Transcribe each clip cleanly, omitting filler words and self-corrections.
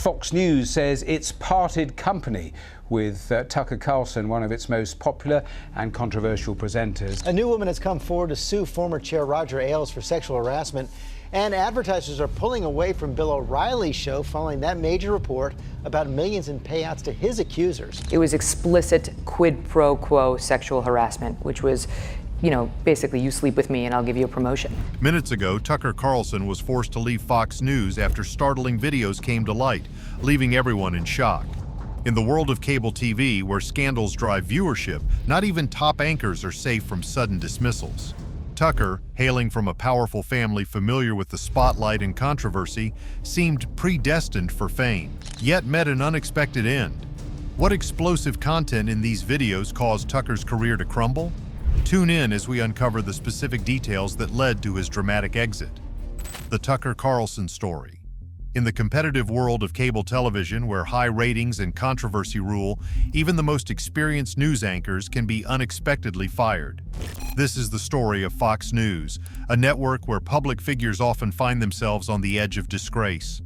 Fox News says it's parted company with Tucker Carlson, one of its most popular and controversial presenters. A new woman has come forward to sue former chair Roger Ailes for sexual harassment, and advertisers are pulling away from Bill O'Reilly's show following that major report about millions in payouts to his accusers. It was explicit quid pro quo sexual harassment, which was, basically you sleep with me and I'll give you a promotion. Minutes ago, Tucker Carlson was forced to leave Fox News after startling videos came to light, leaving everyone in shock. In the world of cable TV, where scandals drive viewership, not even top anchors are safe from sudden dismissals. Tucker, hailing from a powerful family familiar with the spotlight and controversy, seemed predestined for fame, yet met an unexpected end. What explosive content in these videos caused Tucker's career to crumble? Tune in as we uncover the specific details that led to his dramatic exit. The Tucker Carlson story. In the competitive world of cable television, where high ratings and controversy rule, even the most experienced news anchors can be unexpectedly fired. This is the story of Fox News, a network where public figures often find themselves on the edge of disgrace.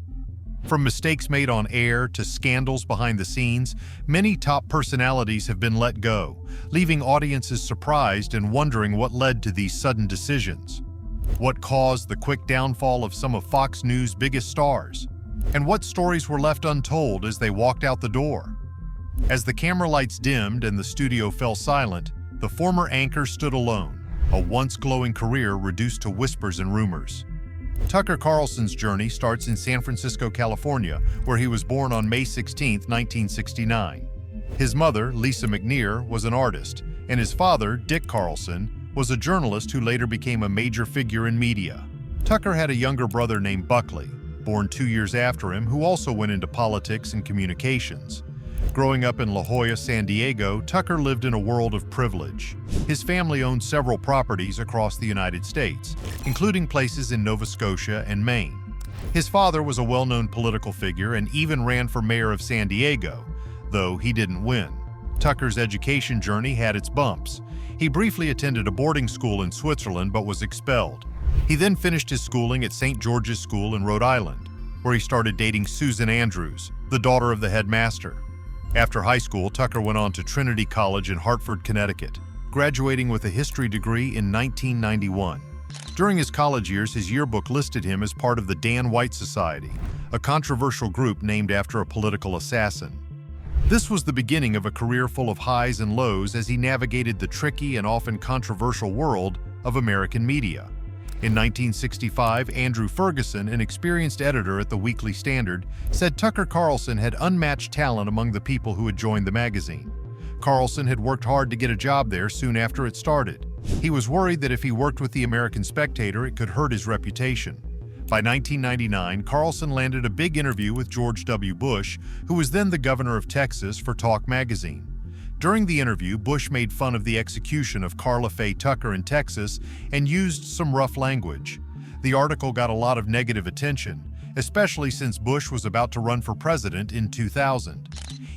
From mistakes made on air to scandals behind the scenes, many top personalities have been let go, leaving audiences surprised and wondering what led to these sudden decisions. What caused the quick downfall of some of Fox News' biggest stars? And what stories were left untold as they walked out the door? As the camera lights dimmed and the studio fell silent, the former anchor stood alone, a once glowing career reduced to whispers and rumors. Tucker Carlson's journey starts in San Francisco, California, where he was born on May 16, 1969. His mother, Lisa McNear, was an artist, and his father, Dick Carlson, was a journalist who later became a major figure in media. Tucker had a younger brother named Buckley, born 2 years after him, who also went into politics and communications. Growing up in La Jolla, San Diego, Tucker lived in a world of privilege. His family owned several properties across the United States, including places in Nova Scotia and Maine. His father was a well-known political figure and even ran for mayor of San Diego, though he didn't win. Tucker's education journey had its bumps. He briefly attended a boarding school in Switzerland but was expelled. He then finished his schooling at St. George's School in Rhode Island, where he started dating Susan Andrews, the daughter of the headmaster. After high school, Tucker went on to Trinity College in Hartford, Connecticut, graduating with a history degree in 1991. During his college years, his yearbook listed him as part of the Dan White Society, a controversial group named after a political assassin. This was the beginning of a career full of highs and lows as he navigated the tricky and often controversial world of American media. In 1965, Andrew Ferguson, an experienced editor at the Weekly Standard, said Tucker Carlson had unmatched talent among the people who had joined the magazine. Carlson had worked hard to get a job there soon after it started. He was worried that if he worked with the American Spectator, it could hurt his reputation. By 1999, Carlson landed a big interview with George W. Bush, who was then the governor of Texas, for Talk magazine. During the interview, Bush made fun of the execution of Karla Faye Tucker in Texas and used some rough language. The article got a lot of negative attention, especially since Bush was about to run for president in 2000.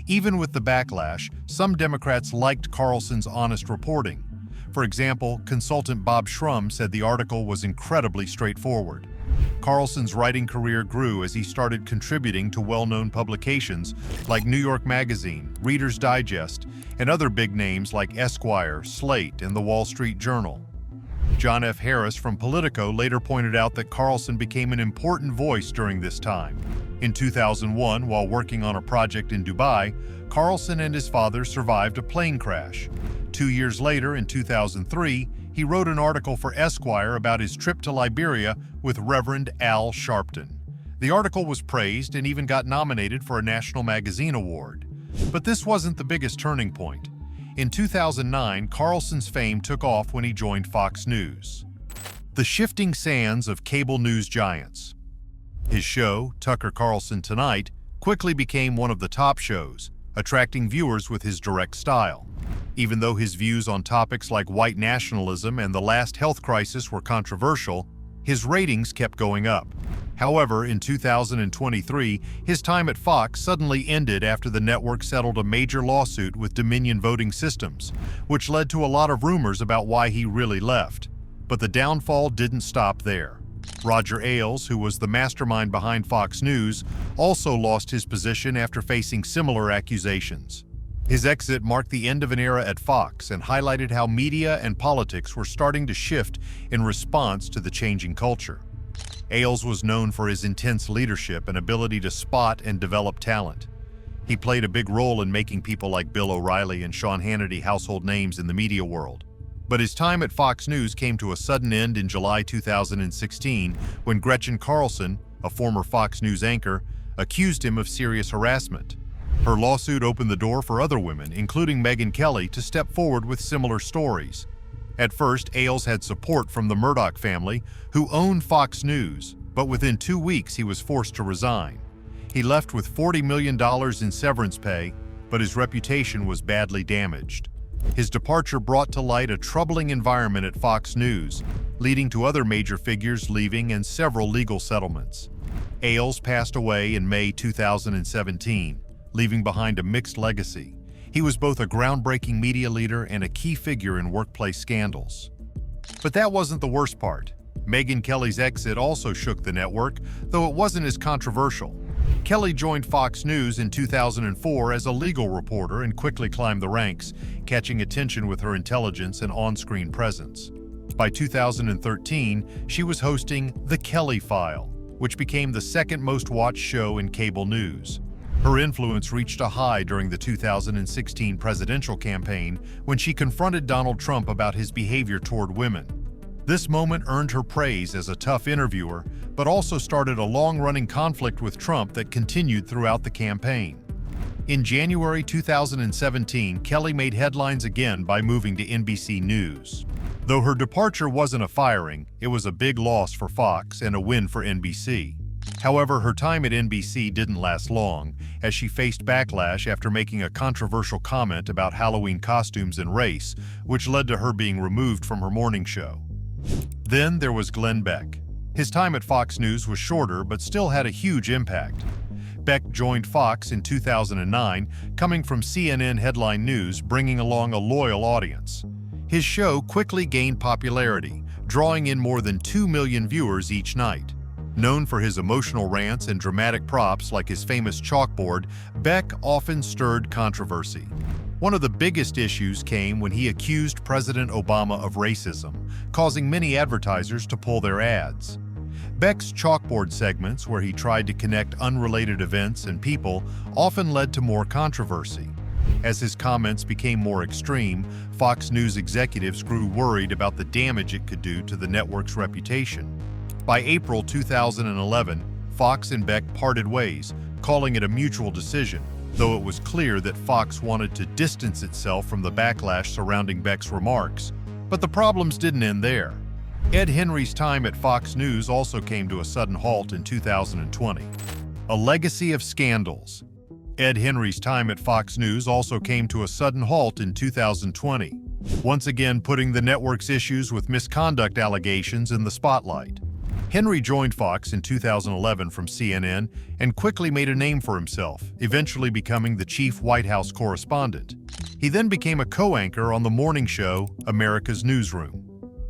Even with the backlash, some Democrats liked Carlson's honest reporting. For example, consultant Bob Shrum said the article was incredibly straightforward. Carlson's writing career grew as he started contributing to well-known publications like New York Magazine, Reader's Digest, and other big names like Esquire, Slate, and the Wall Street Journal. John F. Harris from Politico later pointed out that Carlson became an important voice during this time. In 2001, while working on a project in Dubai, Carlson and his father survived a plane crash. 2 years later, in 2003, he wrote an article for Esquire about his trip to Liberia with Reverend Al Sharpton. The article was praised and even got nominated for a National Magazine Award. But this wasn't the biggest turning point. In 2009, Carlson's fame took off when he joined Fox News. The shifting sands of cable news giants. His show, Tucker Carlson Tonight, quickly became one of the top shows, attracting viewers with his direct style. Even though his views on topics like white nationalism and the last health crisis were controversial, his ratings kept going up. However, in 2023, his time at Fox suddenly ended after the network settled a major lawsuit with Dominion Voting Systems, which led to a lot of rumors about why he really left. But the downfall didn't stop there. Roger Ailes, who was the mastermind behind Fox News, also lost his position after facing similar accusations. His exit marked the end of an era at Fox and highlighted how media and politics were starting to shift in response to the changing culture. Ailes was known for his intense leadership and ability to spot and develop talent. He played a big role in making people like Bill O'Reilly and Sean Hannity household names in the media world. But his time at Fox News came to a sudden end in July 2016 when Gretchen Carlson, a former Fox News anchor, accused him of serious harassment. Her lawsuit opened the door for other women, including Megyn Kelly, to step forward with similar stories. At first, Ailes had support from the Murdoch family, who owned Fox News, but within 2 weeks he was forced to resign. He left with $40 million in severance pay, but his reputation was badly damaged. His departure brought to light a troubling environment at Fox News, leading to other major figures leaving and several legal settlements. Ailes passed away in May 2017, leaving behind a mixed legacy. He was both a groundbreaking media leader and a key figure in workplace scandals. But that wasn't the worst part. Megyn Kelly's exit also shook the network, though it wasn't as controversial. Kelly joined Fox News in 2004 as a legal reporter and quickly climbed the ranks, catching attention with her intelligence and on-screen presence. By 2013, she was hosting The Kelly File, which became the second most watched show in cable news. Her influence reached a high during the 2016 presidential campaign when she confronted Donald Trump about his behavior toward women. This moment earned her praise as a tough interviewer, but also started a long-running conflict with Trump that continued throughout the campaign. In January 2017, Kelly made headlines again by moving to NBC News. Though her departure wasn't a firing, it was a big loss for Fox and a win for NBC. However, her time at NBC didn't last long, as she faced backlash after making a controversial comment about Halloween costumes and race, which led to her being removed from her morning show. Then there was Glenn Beck. His time at Fox News was shorter, but still had a huge impact. Beck joined Fox in 2009, coming from CNN Headline News, bringing along a loyal audience. His show quickly gained popularity, drawing in more than 2 million viewers each night. Known for his emotional rants and dramatic props like his famous chalkboard, Beck often stirred controversy. One of the biggest issues came when he accused President Obama of racism, causing many advertisers to pull their ads. Beck's chalkboard segments, where he tried to connect unrelated events and people, often led to more controversy. As his comments became more extreme, Fox News executives grew worried about the damage it could do to the network's reputation. By April 2011, Fox and Beck parted ways, calling it a mutual decision, though it was clear that Fox wanted to distance itself from the backlash surrounding Beck's remarks. But the problems didn't end there. Ed Henry's time at Fox News also came to a sudden halt in 2020. A legacy of scandals. Ed Henry's time at Fox News also came to a sudden halt in 2020, once again putting the network's issues with misconduct allegations in the spotlight. Henry joined Fox in 2011 from CNN and quickly made a name for himself, eventually becoming the chief White House correspondent. He then became a co-anchor on the morning show America's Newsroom.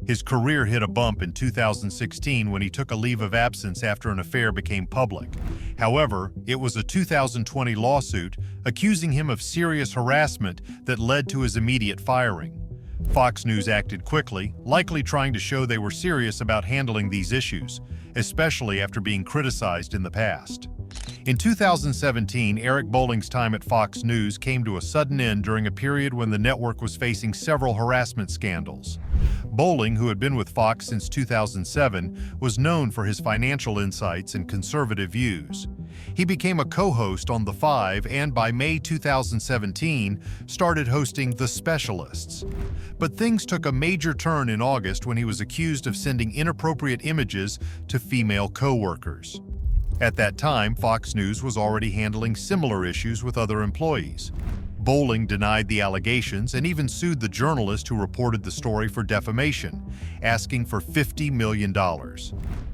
His career hit a bump in 2016 when he took a leave of absence after an affair became public. However, it was a 2020 lawsuit accusing him of serious harassment that led to his immediate firing. Fox News acted quickly, likely trying to show they were serious about handling these issues, especially after being criticized in the past. In 2017, Eric Bolling's time at Fox News came to a sudden end during a period when the network was facing several harassment scandals. Bolling, who had been with Fox since 2007, was known for his financial insights and conservative views. He became a co-host on The Five and by May 2017 started hosting The Specialists. But things took a major turn in August when he was accused of sending inappropriate images to female co-workers. At that time, Fox News was already handling similar issues with other employees. Bolling denied the allegations and even sued the journalist who reported the story for defamation, asking for $50 million.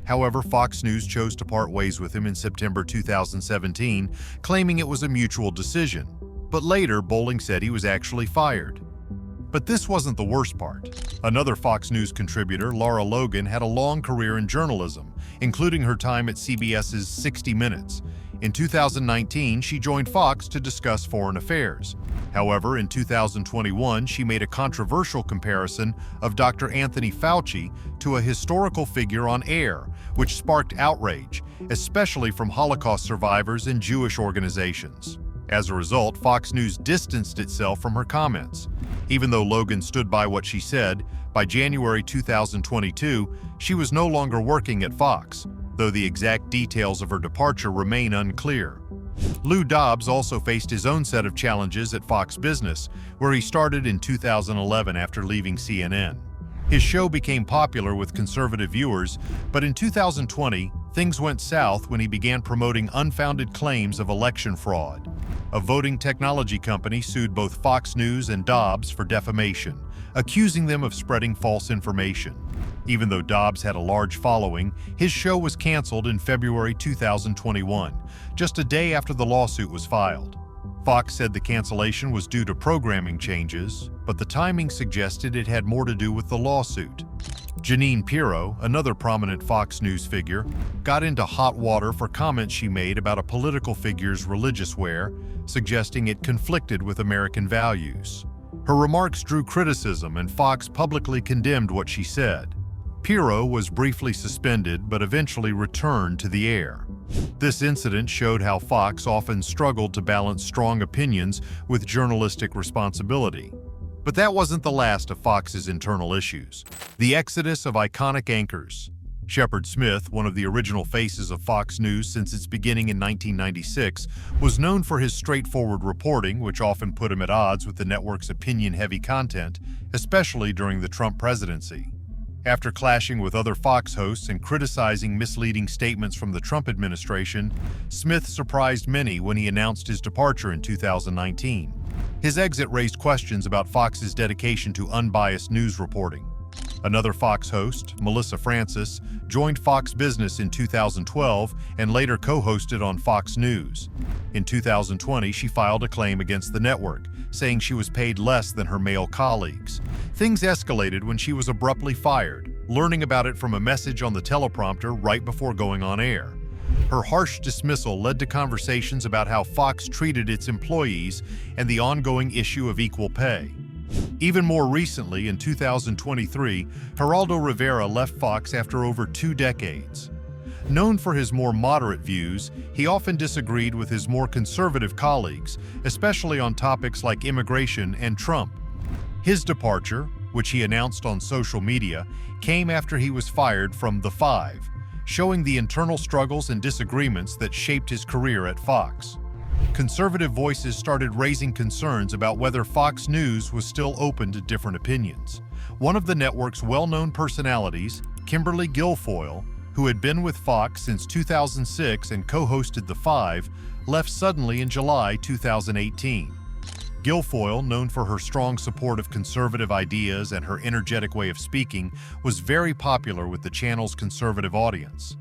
However, Fox News chose to part ways with him in September 2017, claiming it was a mutual decision. But later, Bolling said he was actually fired. But this wasn't the worst part. Another Fox News contributor, Lara Logan, had a long career in journalism, including her time at CBS's 60 Minutes. In 2019, she joined Fox to discuss foreign affairs. However, in 2021, she made a controversial comparison of Dr. Anthony Fauci to a historical figure on air, which sparked outrage, especially from Holocaust survivors and Jewish organizations. As a result, Fox News distanced itself from her comments. Even though Logan stood by what she said, by January 2022, she was no longer working at Fox, though the exact details of her departure remain unclear. Lou Dobbs also faced his own set of challenges at Fox Business, where he started in 2011 after leaving CNN. His show became popular with conservative viewers, but in 2020, things went south when he began promoting unfounded claims of election fraud. A voting technology company sued both Fox News and Dobbs for defamation, accusing them of spreading false information. Even though Dobbs had a large following, his show was canceled in February 2021, just a day after the lawsuit was filed. Fox said the cancellation was due to programming changes, but the timing suggested it had more to do with the lawsuit. Jeanine Pirro, another prominent Fox News figure, got into hot water for comments she made about a political figure's religious wear, suggesting it conflicted with American values. Her remarks drew criticism, and Fox publicly condemned what she said. Pirro was briefly suspended but eventually returned to the air. This incident showed how Fox often struggled to balance strong opinions with journalistic responsibility. But that wasn't the last of Fox's internal issues. The exodus of iconic anchors. Shepard Smith, one of the original faces of Fox News since its beginning in 1996, was known for his straightforward reporting, which often put him at odds with the network's opinion-heavy content, especially during the Trump presidency. After clashing with other Fox hosts and criticizing misleading statements from the Trump administration, Smith surprised many when he announced his departure in 2019. His exit raised questions about Fox's dedication to unbiased news reporting. Another Fox host, Melissa Francis, joined Fox Business in 2012 and later co-hosted on Fox News. In 2020, she filed a claim against the network, saying she was paid less than her male colleagues. Things escalated when she was abruptly fired, learning about it from a message on the teleprompter right before going on air. Her harsh dismissal led to conversations about how Fox treated its employees and the ongoing issue of equal pay. Even more recently, in 2023, Geraldo Rivera left Fox after over 2 decades. Known for his more moderate views, he often disagreed with his more conservative colleagues, especially on topics like immigration and Trump. His departure, which he announced on social media, came after he was fired from The Five, showing the internal struggles and disagreements that shaped his career at Fox. Conservative voices started raising concerns about whether Fox News was still open to different opinions. One of the network's well-known personalities, Kimberly Guilfoyle, who had been with Fox since 2006 and co-hosted The Five, left suddenly in July 2018. Guilfoyle, known for her strong support of conservative ideas and her energetic way of speaking, was very popular with the channel's conservative audience.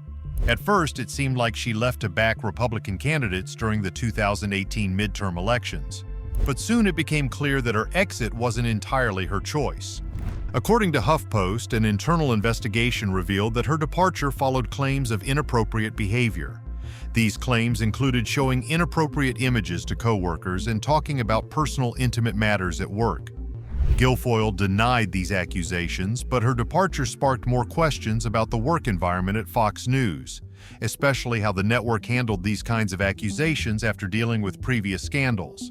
At first, it seemed like she left to back Republican candidates during the 2018 midterm elections. But soon it became clear that her exit wasn't entirely her choice. According to HuffPost, an internal investigation revealed that her departure followed claims of inappropriate behavior. These claims included showing inappropriate images to coworkers and talking about personal, intimate matters at work. Guilfoyle denied these accusations, but her departure sparked more questions about the work environment at Fox News, especially how the network handled these kinds of accusations after dealing with previous scandals.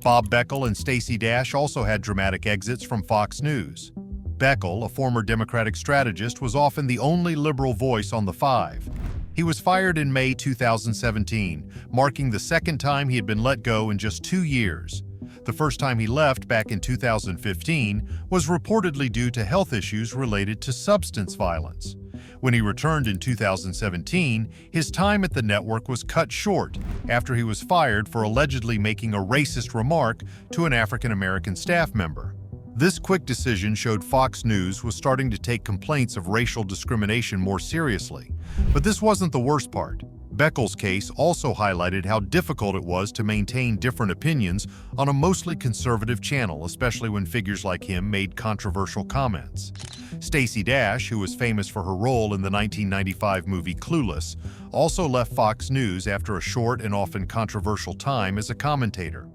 Bob Beckel and Stacey Dash also had dramatic exits from Fox News. Beckel, a former Democratic strategist, was often the only liberal voice on The Five. He was fired in May 2017, marking the second time he had been let go in just 2 years. The first time he left, back in 2015, was reportedly due to health issues related to substance violence. When he returned in 2017, his time at the network was cut short after he was fired for allegedly making a racist remark to an African-American staff member. This quick decision showed Fox News was starting to take complaints of racial discrimination more seriously. But this wasn't the worst part. Beckle's case also highlighted how difficult it was to maintain different opinions on a mostly conservative channel, especially when figures like him made controversial comments. Stacey Dash, who was famous for her role in the 1995 movie Clueless, also left Fox News after a short and often controversial time as a commentator.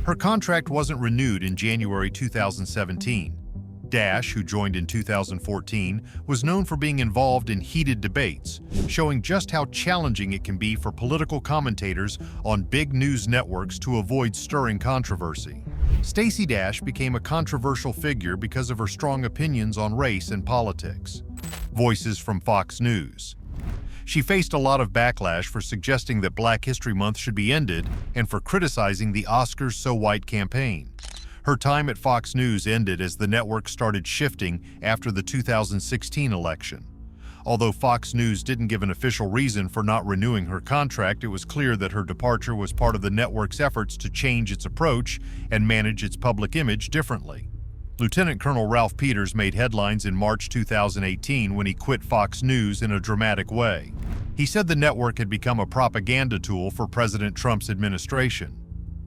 Her contract wasn't renewed in January 2017. Dash, who joined in 2014, was known for being involved in heated debates, showing just how challenging it can be for political commentators on big news networks to avoid stirring controversy. Stacey Dash became a controversial figure because of her strong opinions on race and politics. Voices from Fox News. She faced a lot of backlash for suggesting that Black History Month should be ended and for criticizing the Oscars So White campaign. Her time at Fox News ended as the network started shifting after the 2016 election. Although Fox News didn't give an official reason for not renewing her contract, it was clear that her departure was part of the network's efforts to change its approach and manage its public image differently. Lieutenant Colonel Ralph Peters made headlines in March 2018 when he quit Fox News in a dramatic way. He said the network had become a propaganda tool for President Trump's administration.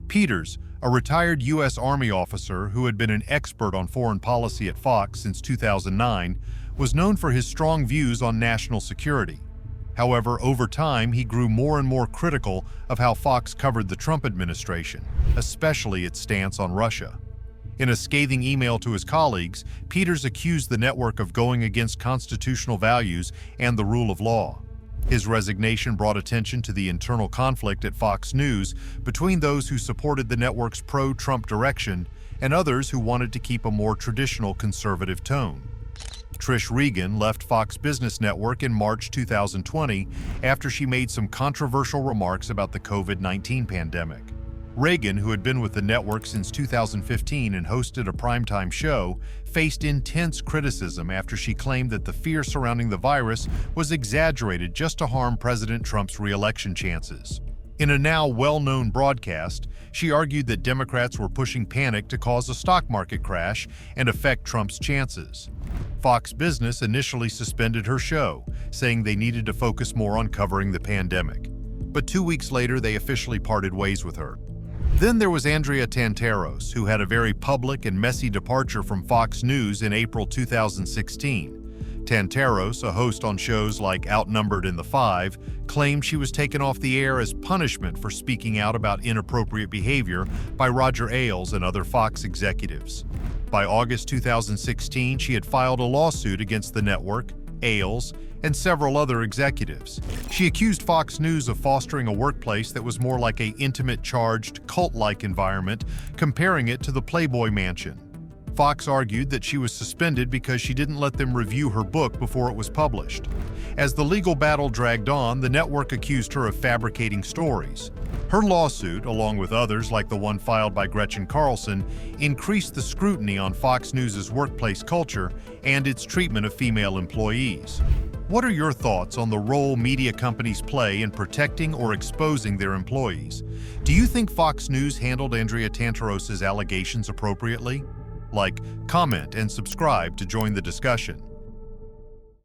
Peters, a retired U.S. Army officer who had been an expert on foreign policy at Fox since 2009, was known for his strong views on national security. However, over time, he grew more and more critical of how Fox covered the Trump administration, especially its stance on Russia. In a scathing email to his colleagues, Peters accused the network of going against constitutional values and the rule of law. His resignation brought attention to the internal conflict at Fox News between those who supported the network's pro-Trump direction and others who wanted to keep a more traditional conservative tone. Trish Regan left Fox Business Network in March 2020 after she made some controversial remarks about the COVID-19 pandemic. Reagan, who had been with the network since 2015 and hosted a primetime show, faced intense criticism after she claimed that the fear surrounding the virus was exaggerated just to harm President Trump's re-election chances. In a now well-known broadcast, she argued that Democrats were pushing panic to cause a stock market crash and affect Trump's chances. Fox Business initially suspended her show, saying they needed to focus more on covering the pandemic. But 2 weeks later, they officially parted ways with her. Then there was Andrea Tantaros, who had a very public and messy departure from Fox News in April 2016. Tantaros, a host on shows like Outnumbered in the Five, claimed she was taken off the air as punishment for speaking out about inappropriate behavior by Roger Ailes and other Fox executives. By August 2016, she had filed a lawsuit against the network, Ailes, and several other executives. She accused Fox News of fostering a workplace that was more like an intimate, charged, cult-like environment, comparing it to the Playboy Mansion. Fox argued that she was suspended because she didn't let them review her book before it was published. As the legal battle dragged on, the network accused her of fabricating stories. Her lawsuit, along with others like the one filed by Gretchen Carlson, increased the scrutiny on Fox News' workplace culture and its treatment of female employees. What are your thoughts on the role media companies play in protecting or exposing their employees? Do you think Fox News handled Andrea Tantaros' allegations appropriately? Like, comment, and subscribe to join the discussion.